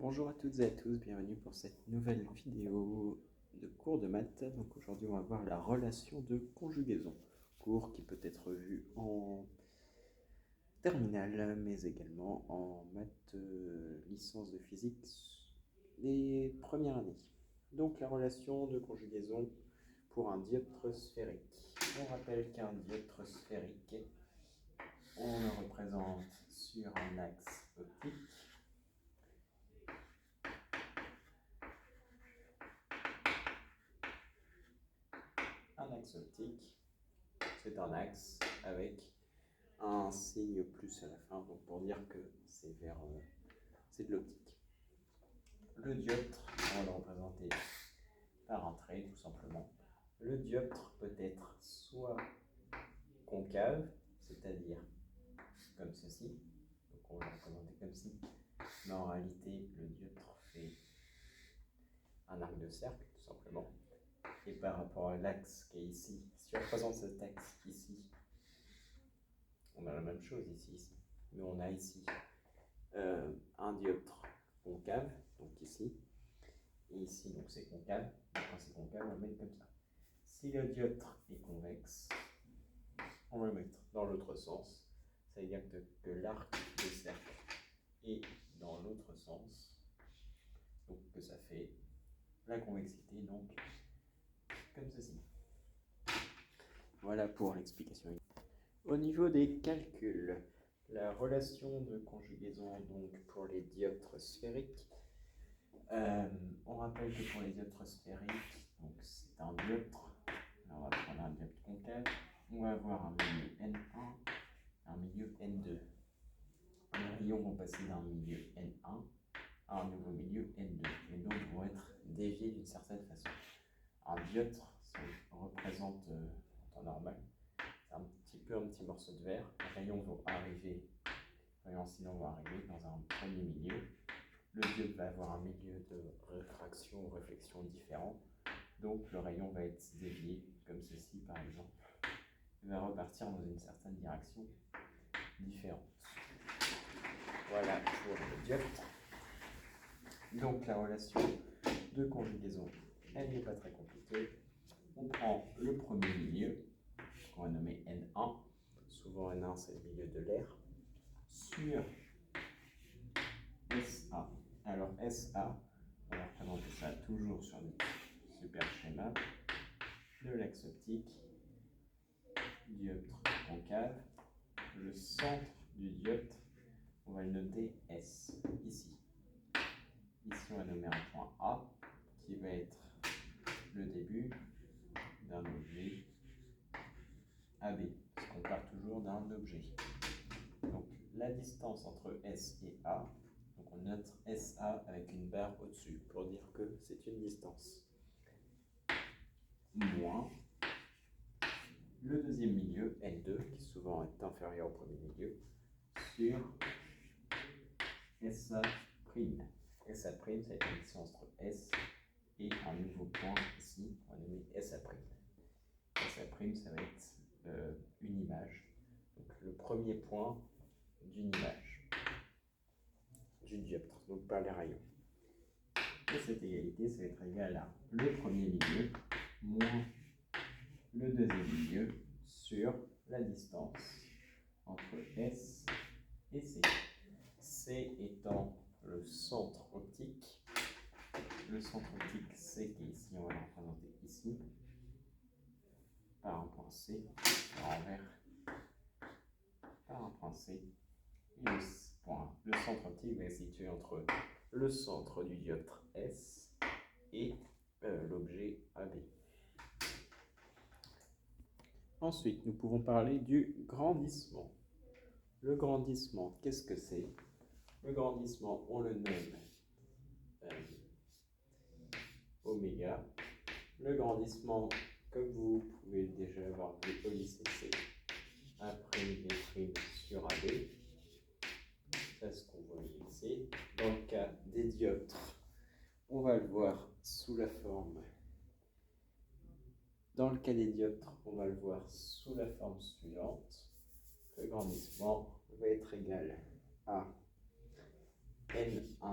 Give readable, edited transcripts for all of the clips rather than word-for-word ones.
Bonjour à toutes et à tous, bienvenue pour cette nouvelle vidéo de cours de maths. Donc aujourd'hui on va voir la relation de conjugaison, cours qui peut être vu en terminale mais également en maths licence de physique les premières années. Donc la relation de conjugaison pour un dioptre sphérique. On rappelle qu'un dioptre sphérique, on le représente sur un axe optique. Un axe optique, c'est un axe avec un signe plus à la fin, donc pour dire que c'est c'est de l'optique. Le dioptre, on va le représenter par un trait tout simplement. Le dioptre peut être soit concave, c'est-à-dire comme ceci, donc on va le représenter comme ci, mais en réalité le dioptre fait un arc de cercle tout simplement. Et par rapport à l'axe qui est ici, si on représente cet axe ici, on a la même chose ici, mais on a ici un dioptre concave, donc ici, et ici, donc c'est concave. Donc quand c'est concave, on va le mettre comme ça. Si le dioptre est convexe, on va le mettre dans l'autre sens, ça veut dire que l'arc de cercle est dans l'autre sens, donc que ça fait la convexité, donc comme ceci. Voilà pour l'explication. Au niveau des calculs, la relation de conjugaison donc pour les dioptres sphériques, on rappelle que pour les dioptres sphériques, donc c'est un dioptre, là on va prendre un dioptre concave, on va avoir un milieu N1, un milieu N2. Les rayons vont passer d'un milieu N1 à un nouveau milieu N2, et donc vont être déviés d'une certaine façon. Un dioptre, si on représente en temps normal, c'est un petit morceau de verre. Les rayons vont arriver, les rayons incidents vont arriver dans un premier milieu. Le dioptre va avoir un milieu de réfraction ou réflexion différent, donc le rayon va être dévié, comme ceci par exemple. Il va repartir dans une certaine direction différente. Voilà pour le dioptre. Donc la relation de conjugaison, elle n'est pas très compliquée. On prend le premier milieu, qu'on va nommer N1, souvent N1 c'est le milieu de l'air, sur SA. Alors SA, on va représenter ça toujours sur notre super schéma de l'axe optique, dioptre concave. Le centre du dioptre, on va le noter S, ici. Ici, on va nommer un point A, qui va être le début d'un objet AB, parce qu'on part toujours d'un objet. Donc, la distance entre S et A, donc on note SA avec une barre au-dessus, pour dire que c'est une distance. Moins le deuxième milieu, N2, qui souvent est inférieur au premier milieu, sur SA'. SA', ça va être la distance entre S et un nouveau point ici, on va nommer SA'. SA', ça va être une image. Donc le premier point d'une image, du dioptre, donc par les rayons. Et cette égalité, ça va être égal à le premier milieu moins le deuxième milieu sur la distance entre S et C. C étant le centre optique. Le centre optique C qui est ici, on va le représenter ici, par un point C, par envers, par un point C. Et le centre optique va être situé entre le centre du dioptre S et l'objet AB. Ensuite, nous pouvons parler du grandissement. Le grandissement, qu'est-ce que c'est? Le grandissement, on le nomme oméga. Le grandissement, comme vous pouvez déjà avoir vu au lycée, c'est A' B' sur AB. C'est ce qu'on voit ici. Dans le cas des dioptres, on va le voir sous la forme. Dans le cas des dioptres, on va le voir sous la forme suivante. Le grandissement va être égal à N1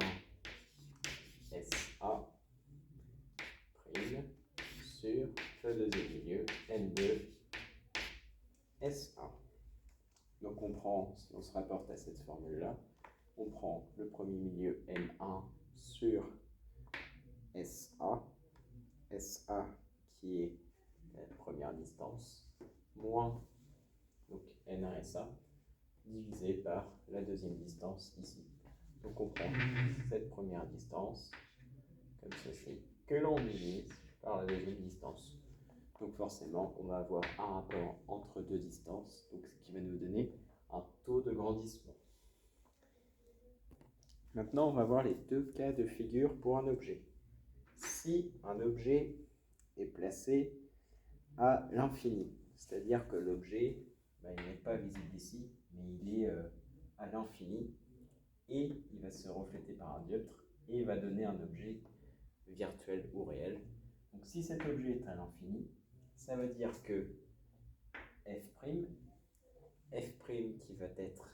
le deuxième milieu, N2, S1. Donc on prend, si on se rapporte à cette formule-là, on prend le premier milieu N1 sur SA, SA qui est la première distance, moins donc N1 SA, divisé par la deuxième distance ici. Donc on prend cette première distance, comme ceci, que l'on divise par la deuxième distance. Donc forcément, on va avoir un rapport entre deux distances, donc ce qui va nous donner un taux de grandissement. Maintenant, on va voir les deux cas de figure pour un objet. Si un objet est placé à l'infini, c'est-à-dire que l'objet, il n'est pas visible ici, mais il est à l'infini, et il va se refléter par un dioptre, et il va donner un objet virtuel ou réel. Donc si cet objet est à l'infini, ça veut dire que f' qui va être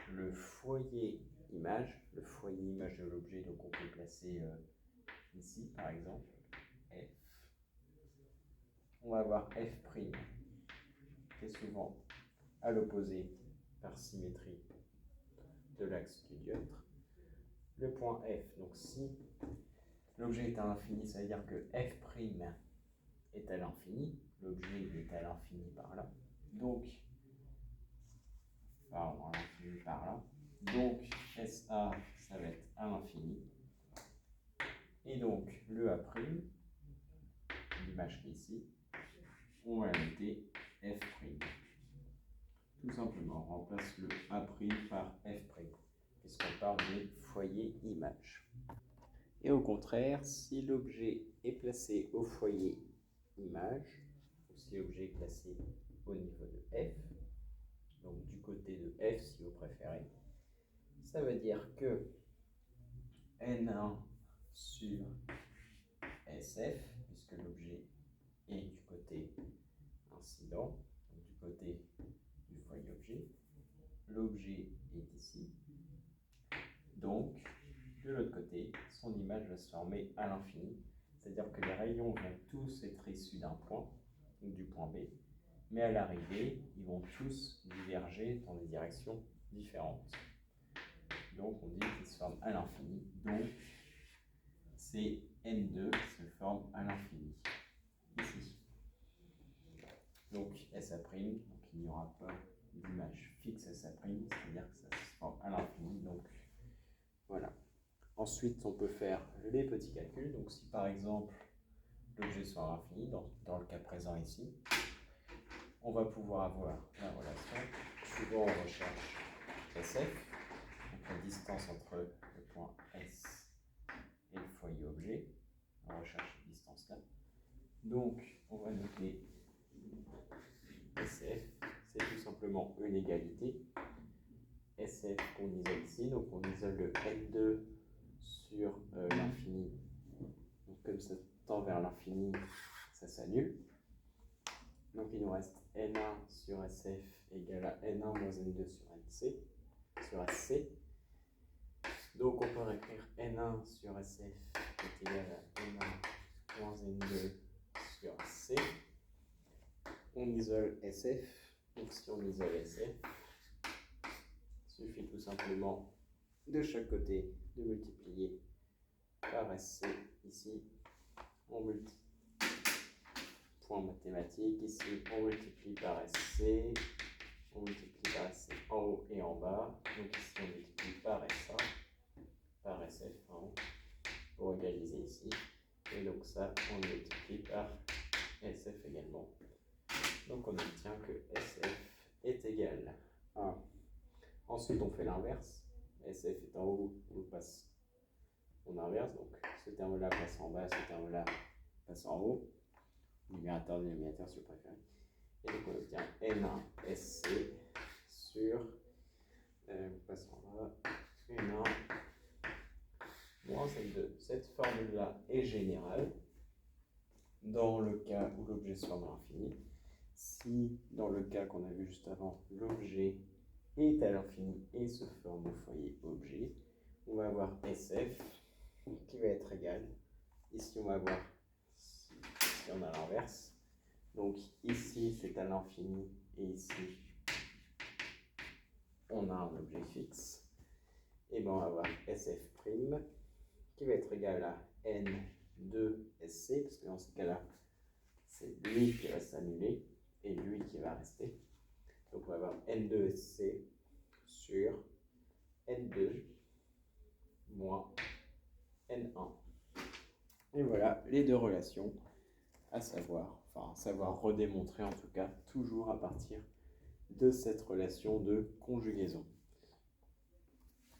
le foyer image de l'objet, donc on peut placer ici par exemple, f. On va avoir f' qui est souvent à l'opposé par symétrie de l'axe du dioptre. Le point f, donc si l'objet est à l'infini, ça veut dire que f' est à l'infini, l'objet est à l'infini par là, donc donc SA, ça va être à l'infini. Et donc, le A', l'image qui est ici, on va noter F'. Tout simplement, on remplace le A' par F', puisqu'on parle des foyers images. Et au contraire, si l'objet est placé au foyer image, ou si l'objet est placé au niveau de F, donc du côté de F si vous préférez, ça veut dire que N1 sur SF, puisque l'objet est du côté incident, donc du côté du foyer objet, l'objet est ici, donc de l'autre côté, son image va se former à l'infini, c'est-à-dire que les rayons vont tous être issus d'un point, donc du point B, mais à l'arrivée, ils vont tous diverger dans des directions différentes. Donc on dit qu'ils se forment à l'infini, donc c'est N2 qui se forme à l'infini, ici. Donc SA', donc il n'y aura pas d'image fixe SA', c'est-à-dire que ça se forme à l'infini, donc voilà. Ensuite, on peut faire les petits calculs, donc si par exemple l'objet soit à l'infini, dans le cas présent ici, on va pouvoir avoir la relation, souvent on recherche SF, donc la distance entre le point S et le foyer objet, on recherche cette distance-là. Donc, on va noter SF, c'est tout simplement une égalité. SF qu'on isole ici, donc on isole le N2 sur l'infini. Donc comme ça tend vers l'infini, ça s'annule. Donc il nous reste N1 sur SF égale à N1 moins N2 sur SC. Donc on peut réécrire N1 sur SF est égal à N1 moins N2 sur C. On isole SF, donc si on isole SF, il suffit tout simplement de chaque côté de multiplier par SC ici, on multiplie, point mathématique, ici on multiplie par SC, on multiplie par SC en haut et en bas, donc ici on multiplie par SA, par SF en haut, pour égaliser ici, et donc ça on multiplie par SF également. Donc on obtient que SF est égal à... Ensuite on fait l'inverse, SF est en haut, on passe en inverse, donc ce terme-là passe en bas, ce terme-là passe en haut, numérateur, dénominateur si vous préférez. Et donc on obtient N1 SC sur, on passe en bas, N1 moins N2. Cette formule-là est générale dans le cas où l'objet se forme à l'infini. Si, dans le cas qu'on a vu juste avant, l'objet est à l'infini et se forme au foyer objet, on va avoir SF qui va être égal. Ici, on va avoir Si on a l'inverse. Donc ici, c'est à l'infini, et ici, on a un objet fixe. Et bien, on va avoir SF' qui va être égal à N2SC, parce que dans ce cas-là, c'est lui qui va s'annuler et lui qui va rester. Donc, on va avoir N2SC sur N2 moins N1. Et voilà les deux relations à savoir redémontrer en tout cas, toujours à partir de cette relation de conjugaison.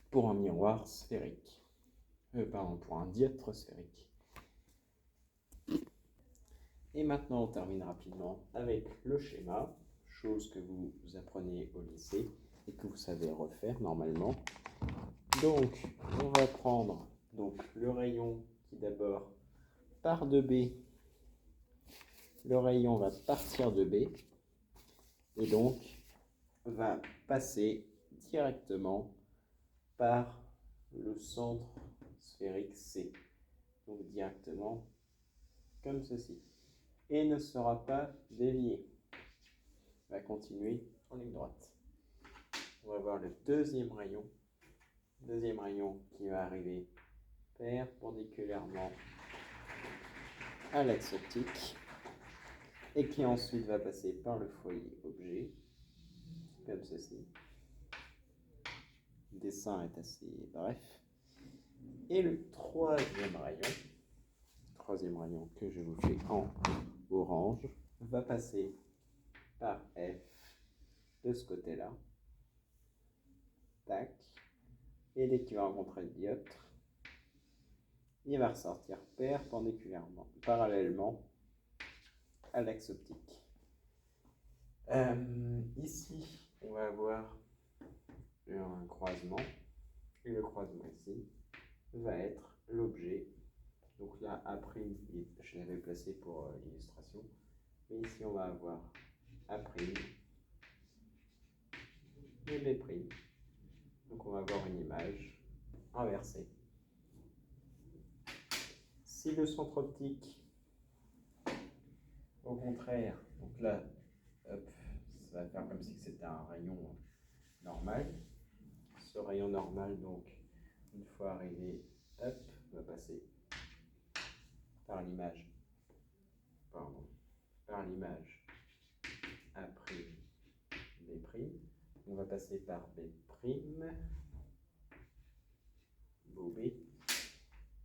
Pour un miroir sphérique. Pour un dioptre sphérique. Et maintenant, on termine rapidement avec le schéma, chose que vous apprenez au lycée et que vous savez refaire normalement. Donc, on va prendre le rayon qui d'abord part de B. Le rayon va partir de B et donc va passer directement par le centre sphérique C. Donc directement comme ceci. Et ne sera pas dévié. Va continuer en ligne droite. On va voir le deuxième rayon qui va arriver perpendiculairement à l'axe optique et qui ensuite va passer par le foyer objet, comme ceci. Le dessin est assez bref. Et le troisième rayon que je vous fais en orange, va passer par F de ce côté-là. Tac. Et dès qu'il va rencontrer le dioptre, il va ressortir parallèlement à l'axe optique. Ici, on va avoir un croisement. Et le croisement ici va être l'objet. Donc là, A', je l'avais placé pour l'illustration. Mais ici, on va avoir A' et B'. Donc on va avoir une image inversée. Si le centre optique, au contraire, donc là, hop, ça va faire comme si c'était un rayon normal. Ce rayon normal, donc, une fois arrivé, hop, va passer par l'image A', B'. On va passer par B', B.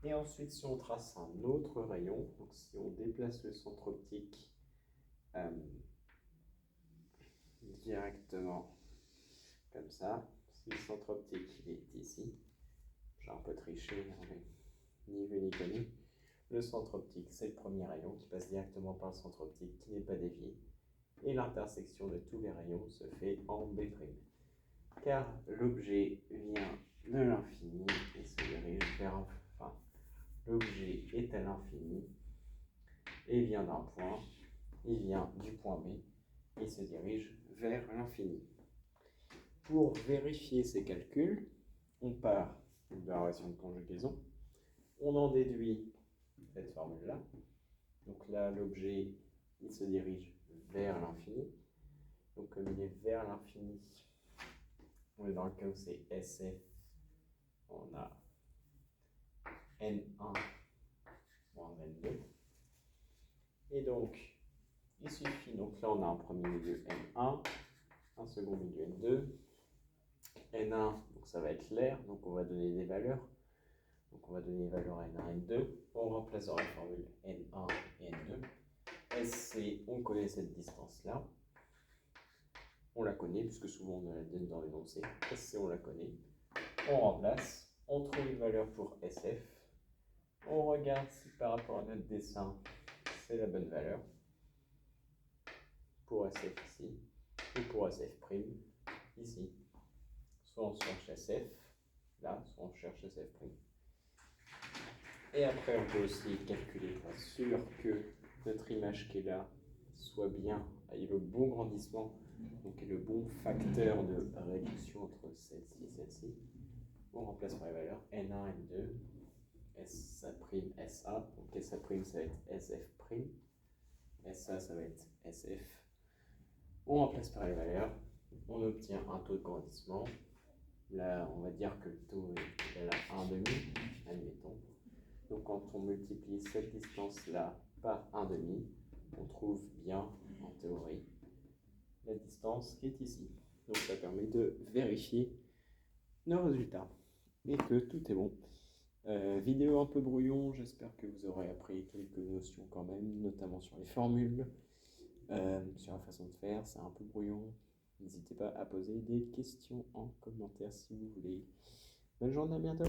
Et ensuite, si on trace un autre rayon, donc si on déplace le centre optique directement comme ça, si le centre optique est ici, j'ai un peu triché, mais ni vu ni connu, le centre optique c'est le premier rayon qui passe directement par le centre optique qui n'est pas dévié, et l'intersection de tous les rayons se fait en B', car l'objet vient de l'infini et se dirige vers l'objet est à l'infini et vient d'un point, il vient du point B et se dirige vers l'infini. Pour vérifier ces calculs, on part de la relation de conjugaison, on en déduit cette formule-là. Donc là, l'objet, il se dirige vers l'infini. Donc comme il est vers l'infini, on est dans le cas où c'est SF, on a N1 moins N2. Et donc, il suffit, donc là on a un premier milieu N1, un second milieu N2, N1, donc ça va être l'air, donc on va donner des valeurs. Donc on va donner les valeurs N1, N2, on remplace dans la formule N1 et N2. SC, on connaît cette distance-là. On la connaît, puisque souvent on la donne dans l'énoncé. SC, on la connaît. On remplace, on trouve une valeur pour SF. On regarde si par rapport à notre dessin, c'est la bonne valeur. Pour SF ici, ou pour SF' ici. Soit on cherche SF, là, soit on cherche SF'. Et après, on peut aussi calculer pour être sûr que notre image qui est là soit bien, ait le bon grandissement, donc ait le bon facteur de réduction entre celle-ci et celle-ci. On remplace par les valeurs N1, N2, SA', SA, donc SA', ça va être SF'. SA, ça va être SF. On remplace par les valeurs. On obtient un taux de grandissement. Là, on va dire que le taux est égal à 1,5, admettons. Donc, quand on multiplie cette distance-là par 1,5, on trouve bien, en théorie, la distance qui est ici. Donc, ça permet de vérifier nos résultats et que tout est bon. Vidéo un peu brouillon, j'espère que vous aurez appris quelques notions quand même, notamment sur les formules, sur la façon de faire, c'est un peu brouillon. N'hésitez pas à poser des questions en commentaire si vous voulez. Bonne journée, à bientôt.